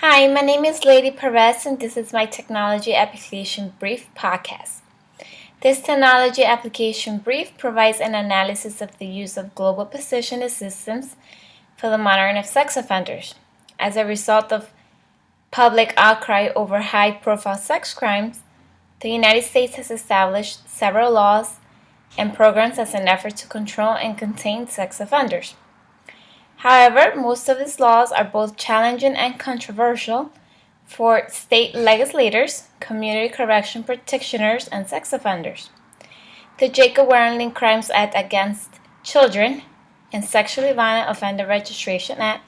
Hi, my name is Lady Perez, and this is my Technology Application Brief podcast. This Technology Application Brief provides an analysis of the use of global positioning systems for the monitoring of sex offenders. As a result of public outcry over high profile sex crimes, the United States has established several laws and programs as an effort to control and contain sex offenders. However, most of these laws are both challenging and controversial for state legislators, community correction practitioners, and sex offenders. The Jacob Warrenling Crimes Act Against Children and Sexually Violent Offender Registration Act,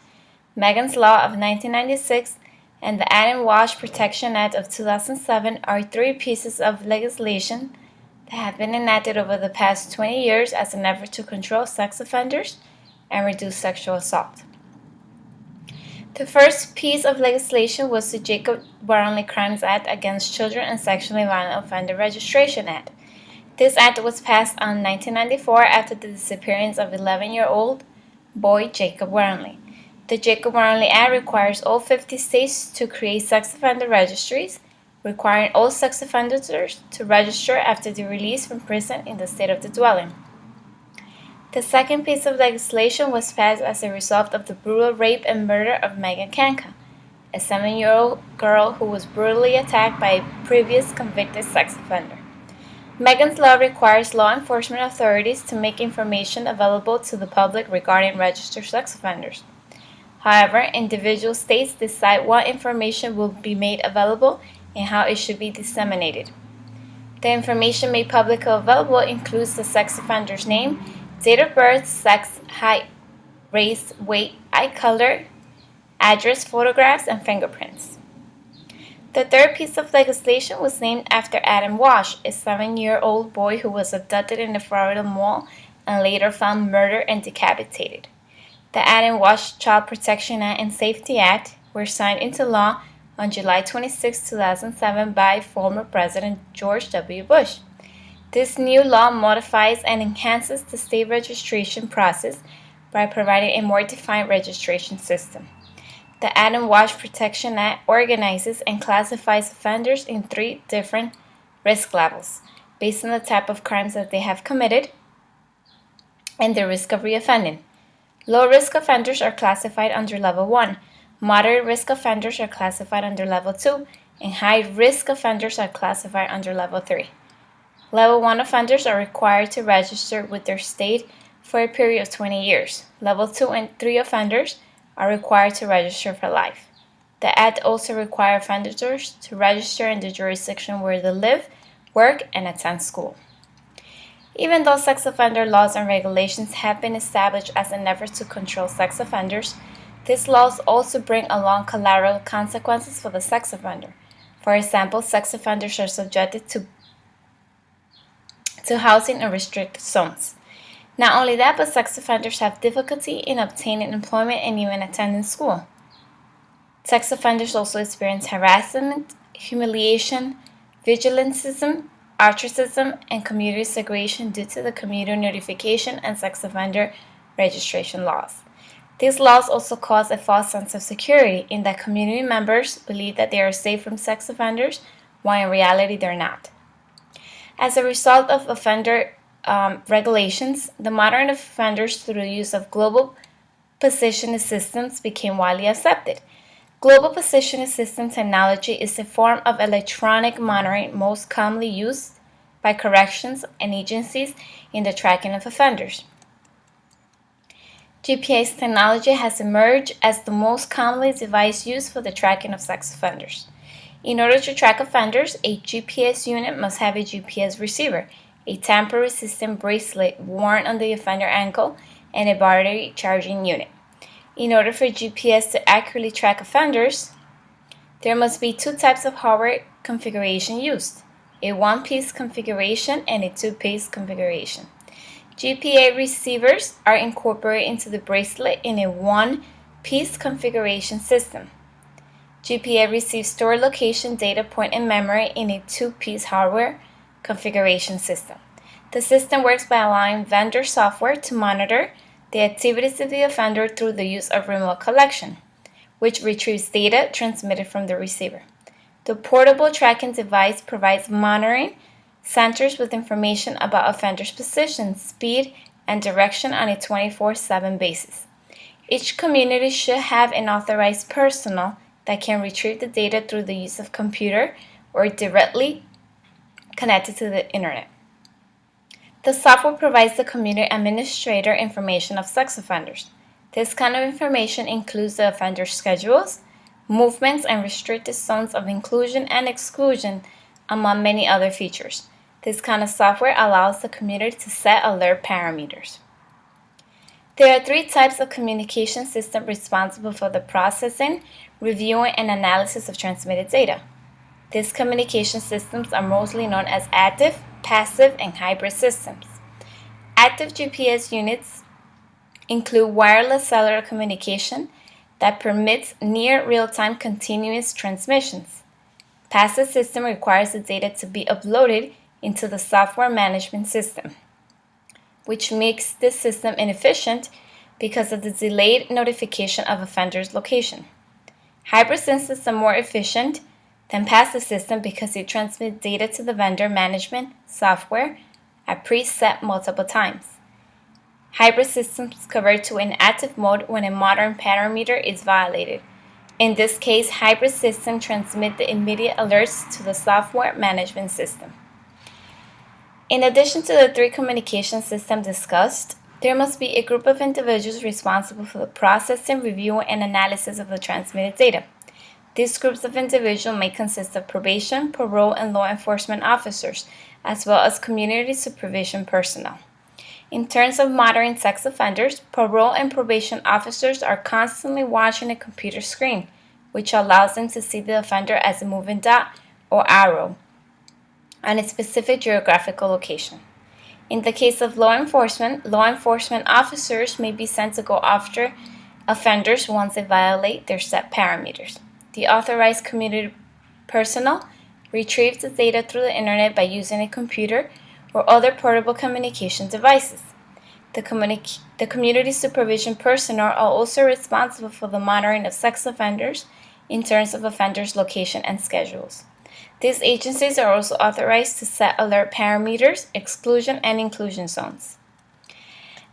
Megan's Law of 1996, and the Adam Walsh Protection Act of 2007 are three pieces of legislation that have been enacted over the past 20 years as an effort to control sex offenders and reduce sexual assault. The first piece of legislation was the Jacob Warrenling Crimes Act Against Children and Sexually Violent Offender Registration Act. This act was passed in 1994 after the disappearance of 11-year-old boy Jacob Warrenling. The Jacob Warrenling Act requires all 50 states to create sex offender registries, requiring all sex offenders to register after their release from prison in the state of the dwelling. The second piece of legislation was passed as a result of the brutal rape and murder of Megan Kanka, a 7-year-old girl who was brutally attacked by a previous convicted sex offender. Megan's Law requires law enforcement authorities to make information available to the public regarding registered sex offenders. However, individual states decide what information will be made available and how it should be disseminated. The information made publicly available includes the sex offender's name, date of birth, sex, height, race, weight, eye color, address, photographs, and fingerprints. The third piece of legislation was named after Adam Walsh, a 7-year-old boy who was abducted in a Florida mall and later found murdered and decapitated. The Adam Walsh Child Protection Act and Safety Act were signed into law on July 26, 2007 by former President George W. Bush. This new law modifies and enhances the state registration process by providing a more defined registration system. The Adam Walsh Protection Act organizes and classifies offenders in 3 different risk levels based on the type of crimes that they have committed and the risk of reoffending. Low-risk offenders are classified under Level 1, moderate-risk offenders are classified under Level 2, and high-risk offenders are classified under Level 3. Level 1 offenders are required to register with their state for a period of 20 years. Level 2 and 3 offenders are required to register for life. The Act also requires offenders to register in the jurisdiction where they live, work, and attend school. Even though sex offender laws and regulations have been established as an effort to control sex offenders, these laws also bring along collateral consequences for the sex offender. For example, sex offenders are subjected to housing in restricted zones. Not only that, but sex offenders have difficulty in obtaining employment and even attending school. Sex offenders also experience harassment, humiliation, vigilantism, ostracism, and community segregation due to the community notification and sex offender registration laws. These laws also cause a false sense of security in that community members believe that they are safe from sex offenders, while in reality they're not. As a result of offender regulations, the monitoring of offenders through the use of global positioning systems became widely accepted. Global positioning system technology is a form of electronic monitoring most commonly used by corrections and agencies in the tracking of offenders. GPS technology has emerged as the most commonly device used for the tracking of sex offenders. In order to track offenders, a GPS unit must have a GPS receiver, a tamper-resistant bracelet worn on the offender ankle, and a battery charging unit. In order for GPS to accurately track offenders, there must be 2 types of hardware configuration used, a 1-piece configuration and a 2-piece configuration. GPS receivers are incorporated into the bracelet in a 1-piece configuration system. GPS receives stored location data point and memory in a 2-piece hardware configuration system. The system works by allowing vendor software to monitor the activities of the offender through the use of remote collection. which retrieves data transmitted from the receiver. The portable tracking device provides monitoring centers with information about offenders' position, speed, and direction on a 24/7 basis. Each community should have an authorized personnel that can retrieve the data through the use of computer or directly connected to the internet. The software provides the community administrator information of sex offenders. This kind of information includes the offender schedules, movements, and restricted zones of inclusion and exclusion, among many other features. This kind of software allows the community to set alert parameters. There are three types of communication system responsible for the processing, reviewing, and analysis of transmitted data. These communication systems are mostly known as active, passive, and hybrid systems. Active GPS units include wireless cellular communication that permits near real-time continuous transmissions. Passive system requires the data to be uploaded into the software management system, which makes this system inefficient because of the delayed notification of offender's location. Hybrid systems are more efficient than passive systems because they transmit data to the vendor management software at preset multiple times. Hybrid systems convert to inactive mode when a modern parameter is violated. In this case, hybrid systems transmit the immediate alerts to the software management system. In addition to the three communication systems discussed, there must be a group of individuals responsible for the processing, review, and analysis of the transmitted data. These groups of individuals may consist of probation, parole, and law enforcement officers, as well as community supervision personnel. In terms of monitoring sex offenders, parole and probation officers are constantly watching a computer screen, which allows them to see the offender as a moving dot or arrow on a specific geographical location. In the case of law enforcement officers may be sent to go after offenders once they violate their set parameters. The authorized community personnel retrieves the data through the internet by using a computer or other portable communication devices. The community supervision personnel are also responsible for the monitoring of sex offenders in terms of offenders' location and schedules. These agencies are also authorized to set alert parameters, exclusion, and inclusion zones.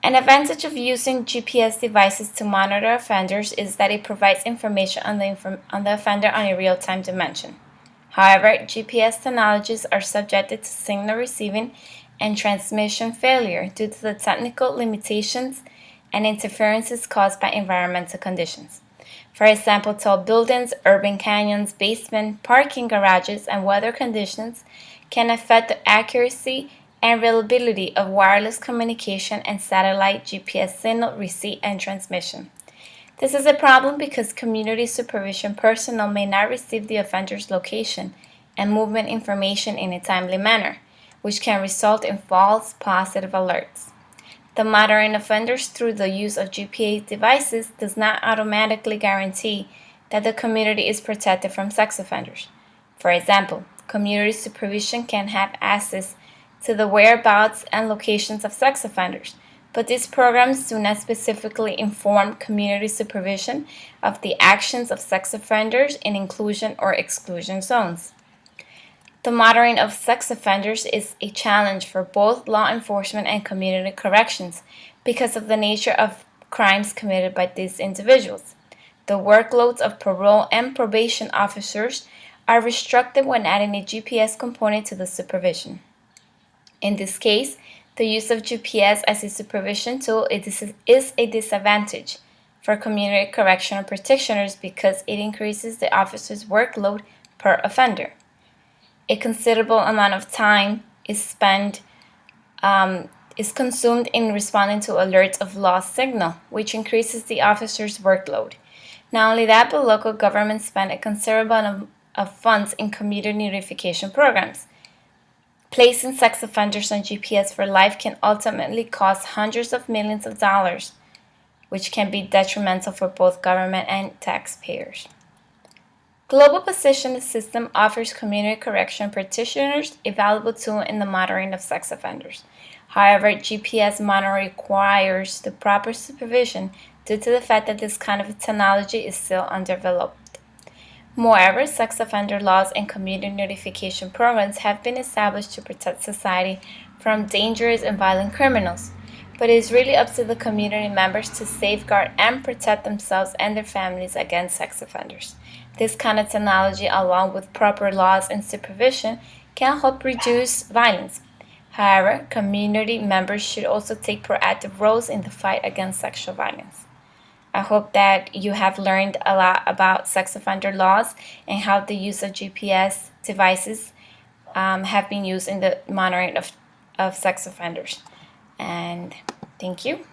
An advantage of using GPS devices to monitor offenders is that it provides information on the offender on a real-time dimension. However, GPS technologies are subjected to signal receiving and transmission failure due to the technical limitations and interferences caused by environmental conditions. For example, tall buildings, urban canyons, basements, parking garages, and weather conditions can affect the accuracy and reliability of wireless communication and satellite GPS signal receipt and transmission. This is a problem because community supervision personnel may not receive the offender's location and movement information in a timely manner, which can result in false positive alerts. The monitoring offenders through the use of GPS devices does not automatically guarantee that the community is protected from sex offenders. For example, community supervision can have access to the whereabouts and locations of sex offenders, but these programs do not specifically inform community supervision of the actions of sex offenders in inclusion or exclusion zones. The monitoring of sex offenders is a challenge for both law enforcement and community corrections because of the nature of crimes committed by these individuals. The workloads of parole and probation officers are restricted when adding a GPS component to the supervision. In this case, the use of GPS as a supervision tool is a disadvantage for community correctional practitioners because it increases the officer's workload per offender. A considerable amount of time is consumed in responding to alerts of lost signal, which increases the officer's workload. Not only that, but local governments spend a considerable amount of funds in community notification programs. Placing sex offenders on GPS for life can ultimately cost hundreds of millions of dollars, which can be detrimental for both government and taxpayers. Global Position System offers community correction practitioners a valuable tool in the monitoring of sex offenders. However, GPS monitoring requires the proper supervision due to the fact that this kind of technology is still undeveloped. Moreover, sex offender laws and community notification programs have been established to protect society from dangerous and violent criminals. But it is really up to the community members to safeguard and protect themselves and their families against sex offenders. This kind of technology, along with proper laws and supervision, can help reduce violence. However, community members should also take proactive roles in the fight against sexual violence. I hope that you have learned a lot about sex offender laws and how the use of GPS devices have been used in the monitoring of sex offenders. And thank you.